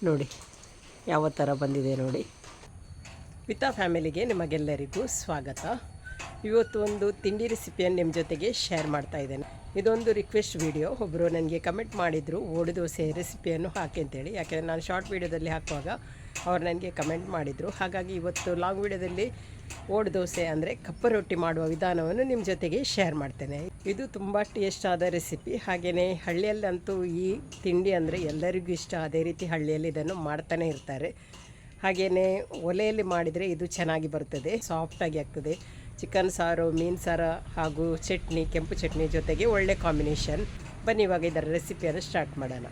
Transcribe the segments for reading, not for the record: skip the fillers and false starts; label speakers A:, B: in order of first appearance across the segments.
A: ನೋಡಿ ಯಾವ ಥರ ಬಂದಿದೆ ನೋಡಿ. ವಿತಾ ಫ್ಯಾಮಿಲಿಗೆ ನಿಮಗೆಲ್ಲರಿಗೂ ಸ್ವಾಗತ. ಇವತ್ತು ಒಂದು ತಿಂಡಿ ರೆಸಿಪಿಯನ್ನು ನಿಮ್ಮ ಜೊತೆಗೆ ಶೇರ್ ಮಾಡ್ತಾ ಇದ್ದೇನೆ. ಇದೊಂದು ರಿಕ್ವೆಸ್ಟ್ ವಿಡಿಯೋ. ಒಬ್ಬರು ನನಗೆ ಕಮೆಂಟ್ ಮಾಡಿದರು ಓಡು ದೋಸೆ ರೆಸಿಪಿಯನ್ನು ಹಾಕಿ ಅಂತೇಳಿ. ಯಾಕೆಂದರೆ ನಾನು ಶಾರ್ಟ್ ವೀಡಿಯೋದಲ್ಲಿ ಹಾಕುವಾಗ ಅವ್ರು ನನಗೆ ಕಮೆಂಟ್ ಮಾಡಿದರು. ಹಾಗಾಗಿ ಇವತ್ತು ಲಾಂಗ್ ವೀಡಿಯೋದಲ್ಲಿ ಓಡು ದೋಸೆ ಅಂದರೆ ಕಪ್ಪ ರೊಟ್ಟಿ ಮಾಡುವ ವಿಧಾನವನ್ನು ನಿಮ್ಮ ಜೊತೆಗೆ ಶೇರ್ ಮಾಡ್ತೇನೆ. ಇದು ತುಂಬ ಟೇಸ್ಟ್ ಆದ ರೆಸಿಪಿ. ಹಾಗೆಯೇ ಹಳ್ಳಿಯಲ್ಲಂತೂ ಈ ತಿಂಡಿ ಅಂದರೆ ಎಲ್ಲರಿಗೂ ಇಷ್ಟ. ಅದೇ ರೀತಿ ಹಳ್ಳಿಯಲ್ಲಿ ಇದನ್ನು ಮಾಡ್ತಾನೆ ಇರ್ತಾರೆ. ಹಾಗೆಯೇ ಒಲೆಯಲ್ಲಿ ಮಾಡಿದರೆ ಇದು ಚೆನ್ನಾಗಿ ಬರ್ತದೆ, ಸಾಫ್ಟಾಗಿ ಆಗ್ತದೆ. ಚಿಕನ್ ಸಾರು, ಮೀನು ಸಾರು ಹಾಗೂ ಚಟ್ನಿ, ಕೆಂಪು ಚಟ್ನಿ ಜೊತೆಗೆ ಒಳ್ಳೆ ಕಾಂಬಿನೇಷನ್. ಬನ್ನಿ ಇವಾಗ ಇದರ ರೆಸಿಪಿಯನ್ನು ಸ್ಟಾರ್ಟ್ ಮಾಡೋಣ.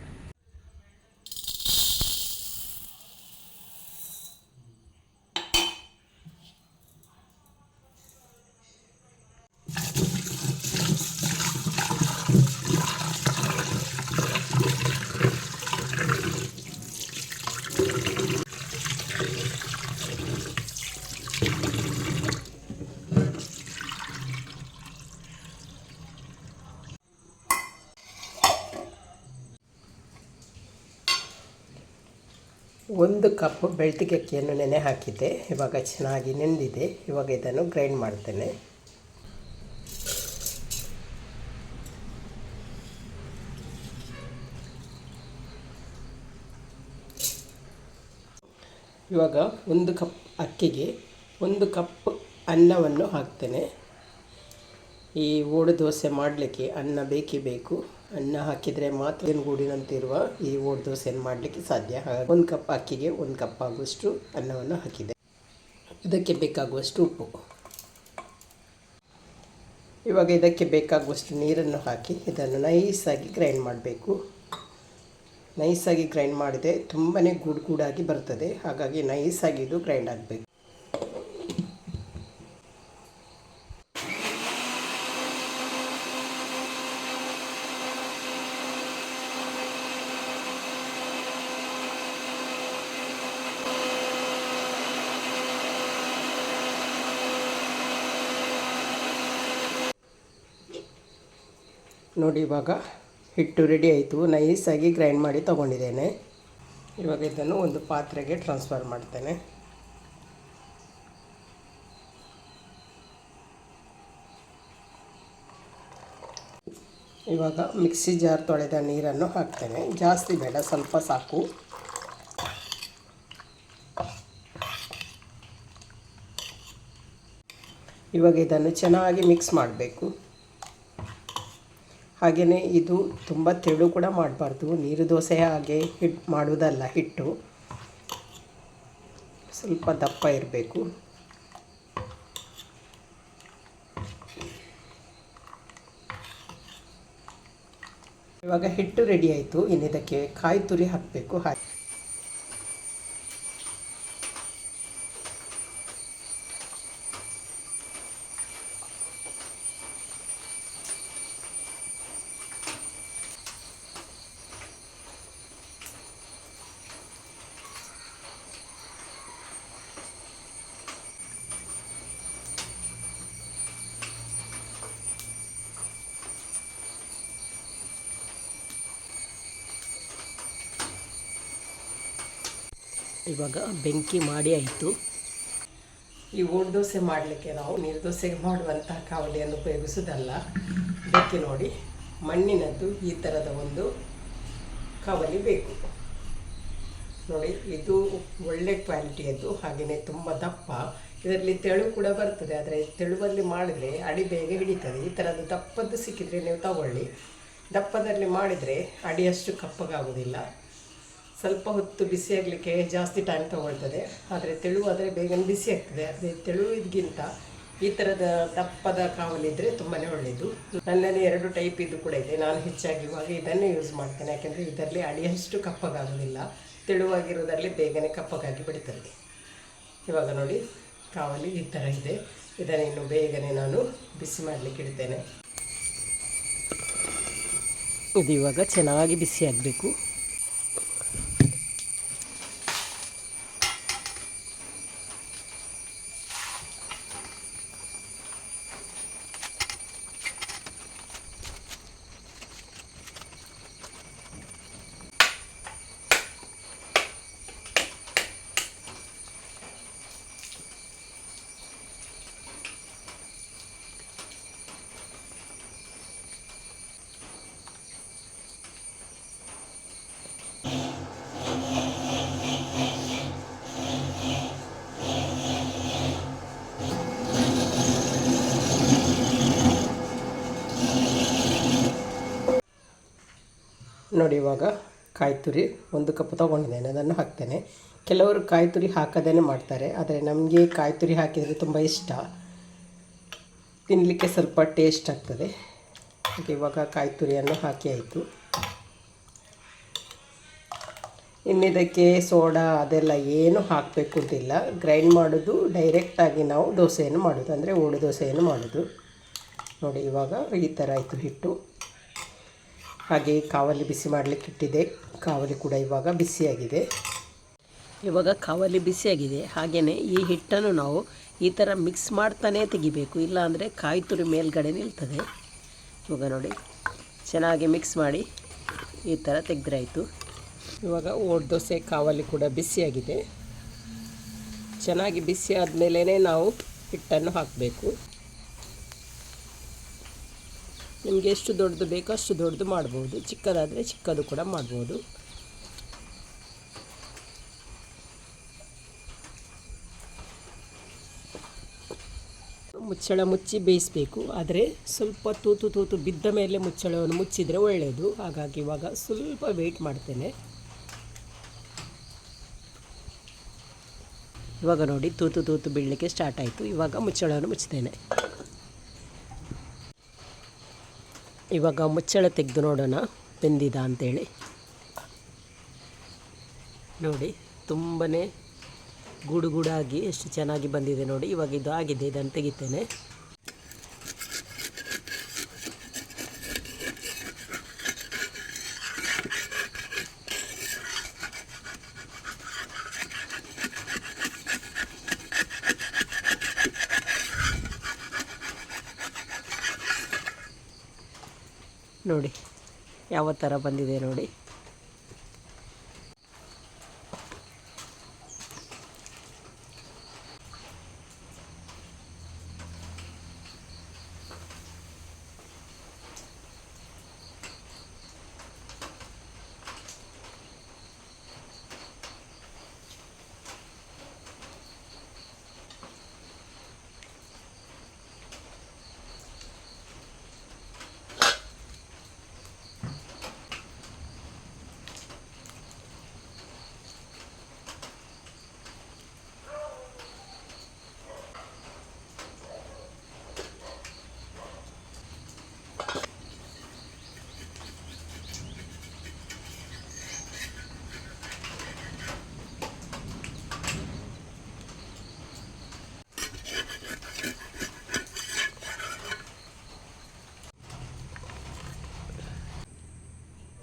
A: ಒಂದು ಕಪ್ ಬೆಳ್ತಿಗೆ ಅಕ್ಕಿಯನ್ನು ನೆನೆ ಹಾಕಿದ್ದೆ. ಇವಾಗ ಚೆನ್ನಾಗಿ ನೆಂದಿದೆ. ಇವಾಗ ಇದನ್ನು ಗ್ರೈಂಡ್ ಮಾಡ್ತೇನೆ. ಇವಾಗ ಒಂದು ಕಪ್ ಅಕ್ಕಿಗೆ 1 ಕಪ್ ಅನ್ನವನ್ನು ಹಾಕ್ತೇನೆ. ಈ ಓಡು ದೋಸೆ ಮಾಡಲಿಕ್ಕೆ ಅನ್ನ ಬೇಕೇ ಬೇಕು. ಅನ್ನ ಹಾಕಿದರೆ ಮಾತ್ರ ಗೂಡಿನಂತಿರುವ ಈ ಓಡು ದೋಸೆಯನ್ನು ಮಾಡಲಿಕ್ಕೆ ಸಾಧ್ಯ. ಹಾಗಾಗಿ 1 ಕಪ್ ಅಕ್ಕಿಗೆ 1 ಕಪ್ ಆಗುವಷ್ಟು ಅನ್ನವನ್ನು ಹಾಕಿದೆ. ಇದಕ್ಕೆ ಬೇಕಾಗುವಷ್ಟು ಉಪ್ಪು. ಇವಾಗ ಇದಕ್ಕೆ ಬೇಕಾಗುವಷ್ಟು ನೀರನ್ನು ಹಾಕಿ ಇದನ್ನು ನೈಸಾಗಿ ಗ್ರೈಂಡ್ ಮಾಡಬೇಕು. ನೈಸಾಗಿ ಗ್ರೈಂಡ್ ಮಾಡಿದರೆ ತುಂಬಾ ಗೂಡಾಗಿ ಬರ್ತದೆ. ಹಾಗಾಗಿ ನೈಸಾಗಿ ಇದು ಗ್ರೈಂಡ್ ಆಗಬೇಕು. ನೋಡಿ ಇವಾಗ ಹಿಟ್ಟು ರೆಡಿ ಆಯಿತು. ನೈಸಾಗಿ ಗ್ರೈಂಡ್ ಮಾಡಿ ತಗೊಂಡಿದ್ದೇನೆ. ಇವಾಗ ಇದನ್ನು ಒಂದು ಪಾತ್ರೆಗೆ ಟ್ರಾನ್ಸ್ಫರ್ ಮಾಡ್ತೇನೆ. ಇವಾಗ ಮಿಕ್ಸಿ ಜಾರ್ ತೊಳೆದ ನೀರನ್ನು ಹಾಕ್ತೇನೆ. ಜಾಸ್ತಿ ಬೇಡ, ಸ್ವಲ್ಪ ಸಾಕು. ಇವಾಗ ಇದನ್ನು ಚೆನ್ನಾಗಿ ಮಿಕ್ಸ್ ಮಾಡಬೇಕು. ಹಾಗೆಯೇ ಇದು ತುಂಬ ತೆಳು ಕೂಡ ಮಾಡಬಾರ್ದು. ನೀರು ದೋಸೆ ಹಾಗೆ ಮಾಡುವುದಲ್ಲ. ಹಿಟ್ಟು ಸ್ವಲ್ಪ ದಪ್ಪ ಇರಬೇಕು. ಇವಾಗ ಹಿಟ್ಟು ರೆಡಿ ಆಯಿತು. ಇನ್ನು ಇದಕ್ಕೆ ಕಾಯಿ ತುರಿ ಹಾಕಬೇಕು. ಇವಾಗ ಬೆಂಕಿ ಮಾಡಿ ಆಯಿತು. ಈ ಓಡು ದೋಸೆ ಮಾಡಲಿಕ್ಕೆ ನಾವು ನೀರು ದೋಸೆಗೆ ಮಾಡುವಂಥ ಕಾವಲಿಯನ್ನು ಉಪಯೋಗಿಸೋದಲ್ಲ. ಇದಕ್ಕೆ ನೋಡಿ ಮಣ್ಣಿನದ್ದು ಈ ಥರದ ಒಂದು ಕಾವಲಿ ಬೇಕು. ನೋಡಿ ಇದು ಒಳ್ಳೆ ಕ್ವಾಲಿಟಿಯದ್ದು. ಹಾಗೆಯೇ ತುಂಬ ದಪ್ಪ. ಇದರಲ್ಲಿ ತೆಳು ಕೂಡ ಬರ್ತದೆ. ಆದರೆ ತೆಳುವಲ್ಲಿ ಮಾಡಿದರೆ ಅಡಿ ಬೇಗ ಹಿಡಿತದೆ. ಈ ಥರದ್ದು ದಪ್ಪದ್ದು ಸಿಕ್ಕಿದರೆ ನೀವು ತಗೊಳ್ಳಿ. ದಪ್ಪದಲ್ಲಿ ಮಾಡಿದರೆ ಅಡಿಯಷ್ಟು ಕಪ್ಪಗಾಗೋದಿಲ್ಲ. ಸ್ವಲ್ಪ ಹೊತ್ತು ಬಿಸಿ ಆಗಲಿಕ್ಕೆ ಜಾಸ್ತಿ ಟೈಮ್ ತೊಗೊಳ್ತದೆ. ಆದರೆ ತೆಳುವಾದರೆ ಬೇಗನೆ ಬಿಸಿ ಆಗ್ತದೆ. ಅದೇ ತೆಳುವಿಗಿಂತ ಈ ಥರದ ದಪ್ಪದ ಕಾವಲಿದ್ದರೆ ತುಂಬಾ ಒಳ್ಳೆಯದು. ನನ್ನಲ್ಲಿ 2 ಟೈಪ್ ಇದು ಕೂಡ ಇದೆ. ನಾನು ಹೆಚ್ಚಾಗಿ ಇವಾಗ ಇದನ್ನೇ ಯೂಸ್ ಮಾಡ್ತೇನೆ. ಯಾಕೆಂದರೆ ಇದರಲ್ಲಿ ಅಡಿಯಷ್ಟು ಕಪ್ಪಗಾಗೋದಿಲ್ಲ. ತೆಳುವಾಗಿರೋದರಲ್ಲಿ ಬೇಗನೆ ಕಪ್ಪಗಾಗಿ ಬಿಡ್ತದೆ. ಇವಾಗ ನೋಡಿ ಕಾವಲಿ ಈ ಥರ ಇದೆ. ಇದನ್ನು ಇನ್ನು ಬೇಗನೆ ನಾನು ಬಿಸಿ ಮಾಡಲಿಕ್ಕೆ ಇಡ್ತೇನೆ. ಇದು ಇವಾಗ ಚೆನ್ನಾಗಿ ಬಿಸಿ ಆಗಬೇಕು. ನೋಡಿ ಇವಾಗ ಕಾಯಿ ತುರಿ 1 ಕಪ್ ತೊಗೊಂಡಿದ್ದೇನೆ, ಅದನ್ನು ಹಾಕ್ತೇನೆ. ಕೆಲವರು ಕಾಯಿ ತುರಿ ಹಾಕದೇ ಮಾಡ್ತಾರೆ, ಆದರೆ ನಮಗೆ ಕಾಯಿ ತುರಿ ಹಾಕಿದರೆ ತುಂಬ ಇಷ್ಟ, ತಿನ್ನಲಿಕ್ಕೆ ಸ್ವಲ್ಪ ಟೇಸ್ಟ್ ಆಗ್ತದೆ. ಹಾಗೆ ಇವಾಗ ಕಾಯಿ ತುರಿಯನ್ನು ಹಾಕಿ ಆಯಿತು. ಇನ್ನಿದಕ್ಕೆ ಸೋಡಾ ಅದೆಲ್ಲ ಏನು ಹಾಕಬೇಕು ಅಂತಿಲ್ಲ, ಗ್ರೈಂಡ್ ಮಾಡೋದು ಡೈರೆಕ್ಟಾಗಿ ನಾವು ದೋಸೆಯನ್ನು ಮಾಡೋದು, ಅಂದರೆ ಓಡು ದೋಸೆಯನ್ನು ಮಾಡೋದು. ನೋಡಿ ಇವಾಗ ಈ ಥರ ಆಯಿತು ಹಿಟ್ಟು. ಹಾಗೆ ಕಾವಲಿ ಬಿಸಿ ಮಾಡಲಿಕ್ಕೆ ಇಟ್ಟಿದೆ, ಕಾವಲಿ ಕೂಡ ಇವಾಗ ಬಿಸಿಯಾಗಿದೆ. ಇವಾಗ ಕಾವಲಿ ಬಿಸಿಯಾಗಿದೆ. ಹಾಗೆಯೇ ಈ ಹಿಟ್ಟನ್ನು ನಾವು ಈ ಥರ ಮಿಕ್ಸ್ ಮಾಡ್ತಾನೇ ತೆಗಿಬೇಕು, ಇಲ್ಲಾಂದರೆ ಕಾಯಿ ತುರಿ ಮೇಲ್ಗಡೆ ನಿಲ್ತದೆ. ಇವಾಗ ನೋಡಿ ಚೆನ್ನಾಗಿ ಮಿಕ್ಸ್ ಮಾಡಿ ಈ ಥರ ತೆಗೆದ್ರೆ ಆಯಿತು. ಇವಾಗ ಓಡು ದೋಸೆ ಕಾವಲಿ ಕೂಡ ಬಿಸಿಯಾಗಿದೆ. ಚೆನ್ನಾಗಿ ಬಿಸಿ ಆದಮೇಲೆ ನಾವು ಹಿಟ್ಟನ್ನು ಹಾಕಬೇಕು. ನಿಮಗೆ ಎಷ್ಟು ದೊಡ್ಡದು ಬೇಕೋ ಅಷ್ಟು ದೊಡ್ಡದು ಮಾಡ್ಬೋದು, ಚಿಕ್ಕದಾದರೆ ಚಿಕ್ಕದು ಕೂಡ ಮಾಡ್ಬೋದು. ಮುಚ್ಚಳ ಮುಚ್ಚಿ ಬೇಯಿಸಬೇಕು, ಆದರೆ ಸ್ವಲ್ಪ ತೂತು ಬಿದ್ದ ಮೇಲೆ ಮುಚ್ಚಳವನ್ನು ಮುಚ್ಚಿದರೆ ಒಳ್ಳೆಯದು. ಹಾಗಾಗಿ ಇವಾಗ ಸ್ವಲ್ಪ ವೆಯ್ಟ್ ಮಾಡ್ತೇನೆ. ಇವಾಗ ನೋಡಿ ತೂತು ಬೀಳಲಿಕ್ಕೆ ಸ್ಟಾರ್ಟ್ ಆಯಿತು. ಇವಾಗ ಮುಚ್ಚಳವನ್ನು ಮುಚ್ತೇನೆ. ಇವಾಗ ಮುಚ್ಚಳ ತೆಗೆದು ನೋಡೋಣ ಬೆಂದಿದ ಅಂಥೇಳಿ. ನೋಡಿ ತುಂಬಾ ಗೂಡಾಗಿ ಎಷ್ಟು ಚೆನ್ನಾಗಿ ಬಂದಿದೆ ನೋಡಿ. ಇವಾಗ ಇದು ಆಗಿದೆ, ಇದನ್ನು ತೆಗಿತೇನೆ. ನೋಡಿ ಯಾವ ಥರ ಬಂದಿದೆ ನೋಡಿ.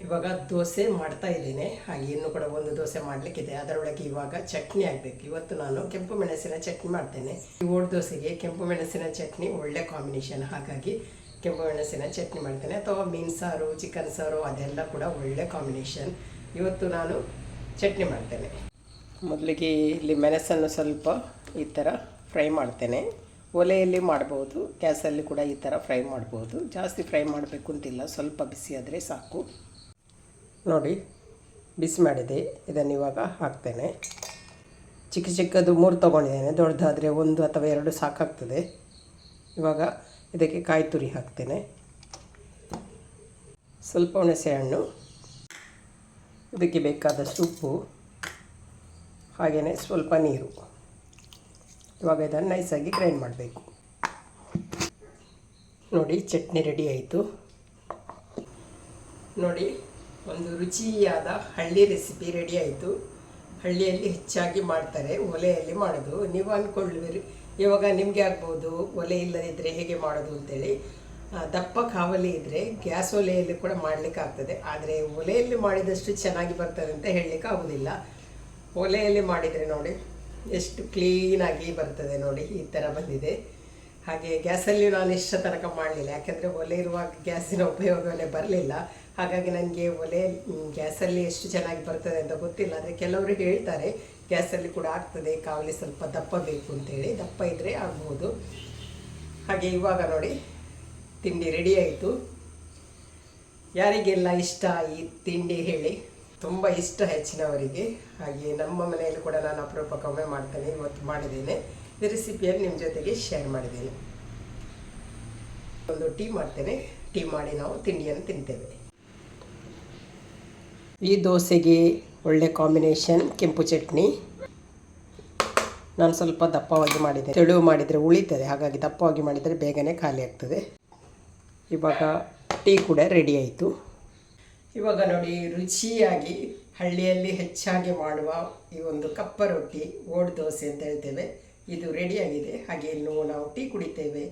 A: ಇವಾಗ ದೋಸೆ ಮಾಡ್ತಾ ಇದ್ದೇನೆ. ಹಾಗೆ ಇನ್ನೂ ಕೂಡ ಒಂದು ದೋಸೆ ಮಾಡಲಿಕ್ಕಿದೆ, ಅದರೊಳಗೆ ಇವಾಗ ಚಟ್ನಿ ಆಗಬೇಕು. ಇವತ್ತು ನಾನು ಕೆಂಪು ಮೆಣಸಿನ ಚಟ್ನಿ ಮಾಡ್ತೇನೆ. ಈ ಓಡು ದೋಸೆಗೆ ಕೆಂಪು ಮೆಣಸಿನ ಚಟ್ನಿ ಒಳ್ಳೆ ಕಾಂಬಿನೇಷನ್, ಹಾಗಾಗಿ ಕೆಂಪು ಮೆಣಸಿನ ಚಟ್ನಿ ಮಾಡ್ತೇನೆ. ಅಥವಾ ಮೀನು ಸಾರು, ಚಿಕನ್ ಸಾರು ಅದೆಲ್ಲ ಕೂಡ ಒಳ್ಳೆ ಕಾಂಬಿನೇಷನ್. ಇವತ್ತು ನಾನು ಚಟ್ನಿ ಮಾಡ್ತೇನೆ. ಮೊದಲಿಗೆ ಇಲ್ಲಿ ಮೆಣಸನ್ನು ಸ್ವಲ್ಪ ಈ ಥರ ಫ್ರೈ ಮಾಡ್ತೇನೆ. ಒಲೆಯಲ್ಲಿ ಮಾಡ್ಬೋದು, ಗ್ಯಾಸಲ್ಲಿ ಕೂಡ ಈ ಥರ ಫ್ರೈ ಮಾಡ್ಬೋದು. ಜಾಸ್ತಿ ಫ್ರೈ ಮಾಡಬೇಕು ಅಂತಿಲ್ಲ, ಸ್ವಲ್ಪ ಬಿಸಿ ಆದರೆ ಸಾಕು. ನೋಡಿ ಬಿಸಿ ಮಾಡಿದೆ, ಇದನ್ನು ಇವಾಗ ಹಾಕ್ತೇನೆ. ಚಿಕ್ಕದು 3 ತೊಗೊಂಡಿದ್ದೇನೆ, ದೊಡ್ಡದಾದರೆ 1 ಅಥವಾ 2 ಸಾಕಾಗ್ತದೆ. ಇವಾಗ ಇದಕ್ಕೆ ಕಾಯಿ ತುರಿ ಹಾಕ್ತೇನೆ, ಸ್ವಲ್ಪ ಹುಣಸೆಹಣ್ಣು, ಇದಕ್ಕೆ ಬೇಕಾದಷ್ಟು ಉಪ್ಪು, ಹಾಗೆಯೇ ಸ್ವಲ್ಪ ನೀರು. ಇವಾಗ ಇದನ್ನು ನೈಸಾಗಿ ಗ್ರೈಂಡ್ ಮಾಡಬೇಕು. ನೋಡಿ ಚಟ್ನಿ ರೆಡಿ ಆಯಿತು. ನೋಡಿ ಒಂದು ರುಚಿಯಾದ ಹಳ್ಳಿ ರೆಸಿಪಿ ರೆಡಿ ಆಯಿತು. ಹಳ್ಳಿಯಲ್ಲಿ ಹೆಚ್ಚಾಗಿ ಮಾಡ್ತಾರೆ, ಒಲೆಯಲ್ಲಿ ಮಾಡೋದು. ನೀವು ಅಂದ್ಕೊಳ್ಳುವಿರಿ ಇವಾಗ ನಿಮಗೆ ಆಗ್ಬೋದು ಒಲೆ ಇಲ್ಲದಿದ್ದರೆ ಹೇಗೆ ಮಾಡೋದು ಅಂತೇಳಿ. ದಪ್ಪ ಕಾವಲಿ ಇದ್ದರೆ ಗ್ಯಾಸ್ ಒಲೆಯಲ್ಲಿ ಕೂಡ ಮಾಡಲಿಕ್ಕೆ ಆಗ್ತದೆ, ಆದರೆ ಒಲೆಯಲ್ಲಿ ಮಾಡಿದಷ್ಟು ಚೆನ್ನಾಗಿ ಬರ್ತದೆ ಅಂತ ಹೇಳಲಿಕ್ಕೆ ಆಗೋದಿಲ್ಲ. ಒಲೆಯಲ್ಲಿ ಮಾಡಿದರೆ ನೋಡಿ ಎಷ್ಟು ಕ್ಲೀನಾಗಿ ಬರ್ತದೆ. ನೋಡಿ ಈ ಥರ ಬಂದಿದೆ. ಹಾಗೆ ಗ್ಯಾಸಲ್ಲಿ ನಾನು ಇಷ್ಟ ತನಕ ಮಾಡಲಿಲ್ಲ, ಯಾಕೆಂದರೆ ಒಲೆ ಇರುವಾಗ ಗ್ಯಾಸಿನ ಉಪಯೋಗವೇ ಬರಲಿಲ್ಲ. ಹಾಗಾಗಿ ನನಗೆ ಗ್ಯಾಸಲ್ಲಿ ಎಷ್ಟು ಚೆನ್ನಾಗಿ ಬರ್ತದೆ ಅಂತ ಗೊತ್ತಿಲ್ಲ. ಆದರೆ ಕೆಲವರು ಹೇಳ್ತಾರೆ ಗ್ಯಾಸಲ್ಲಿ ಕೂಡ ಆಗ್ತದೆ, ಕಾವಲಿ ಸ್ವಲ್ಪ ದಪ್ಪ ಬೇಕು ಅಂತೇಳಿ. ದಪ್ಪ ಇದ್ದರೆ ಆಗ್ಬೋದು. ಹಾಗೆ ಇವಾಗ ನೋಡಿ ತಿಂಡಿ ರೆಡಿ ಆಯಿತು. ಯಾರಿಗೆಲ್ಲ ಇಷ್ಟ ಈ ತಿಂಡಿ ಹೇಳಿ, ತುಂಬ ಇಷ್ಟ ಹೆಚ್ಚಿನವರಿಗೆ. ಹಾಗೆ ನಮ್ಮ ಮನೆಯಲ್ಲಿ ಕೂಡ ನಾನು ಅಪರೂಪಕ್ಕೊಮ್ಮೆ ಮಾಡ್ತೇನೆ, ಇವತ್ತು ಮಾಡಿದ್ದೇನೆ. ಈ ರೆಸಿಪಿಯನ್ನು ನಿಮ್ಮ ಜೊತೆಗೆ ಶೇರ್ ಮಾಡಿದ್ದೇನೆ. ಒಂದು ಟೀ ಮಾಡ್ತೇನೆ, ಟೀ ಮಾಡಿ ನಾವು ತಿಂಡಿಯನ್ನು ತಿಂತೇವೆ. ಈ ದೋಸೆಗೆ ಒಳ್ಳೆ ಕಾಂಬಿನೇಷನ್ ಕೆಂಪು ಚಟ್ನಿ. ನಾನು ಸ್ವಲ್ಪ ದಪ್ಪವಾಗಿ ಮಾಡಿದ್ದೆ, ತೆಳುವು ಮಾಡಿದರೆ ಉಳಿತದೆ, ಹಾಗಾಗಿ ದಪ್ಪವಾಗಿ ಮಾಡಿದರೆ ಬೇಗನೆ ಖಾಲಿ ಆಗ್ತದೆ. ಇವಾಗ ಟೀ ಕೂಡ ರೆಡಿ ಆಯಿತು. ಇವಾಗ ನೋಡಿ, ರುಚಿಯಾಗಿ ಹಳ್ಳಿಯಲ್ಲಿ ಹೆಚ್ಚಾಗಿ ಮಾಡುವ ಈ ಒಂದು ಕಪ್ಪ ರೊಟ್ಟಿ ಓಡ್ ದೋಸೆ ಅಂತ ಹೇಳ್ತೇವೆ, ಇದು ರೆಡಿಯಾಗಿದೆ. ಹಾಗೆ ಇನ್ನು ನಾವು ಟೀ ಕುಡಿತೇವೆ.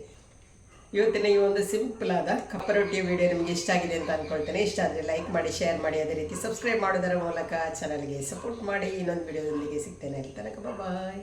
A: ಇವತ್ತಿನ ಈ ಒಂದು ಸಿಂಪಲ್ ಆದ ಕಪ್ಪ ರೊಟ್ಟಿಯ ವಿಡಿಯೋ ನಿಮಗೆ ಇಷ್ಟ ಆಗಿದೆ ಅಂತ ಅಂದ್ಕೊಳ್ತೇನೆ. ಇಷ್ಟ ಆದರೆ ಲೈಕ್ ಮಾಡಿ, ಶೇರ್ ಮಾಡಿ, ಅದೇ ರೀತಿ ಸಬ್ಸ್ಕ್ರೈಬ್ ಮಾಡೋದರ ಮೂಲಕ ಚಾನಲ್ಗೆ ಸಪೋರ್ಟ್ ಮಾಡಿ. ಇನ್ನೊಂದು ವಿಡಿಯೋದೊಂದಿಗೆ ಸಿಗ್ತೇನೆ. ಅಲ್ಲಿ ತನಕ ಬಾಯ್.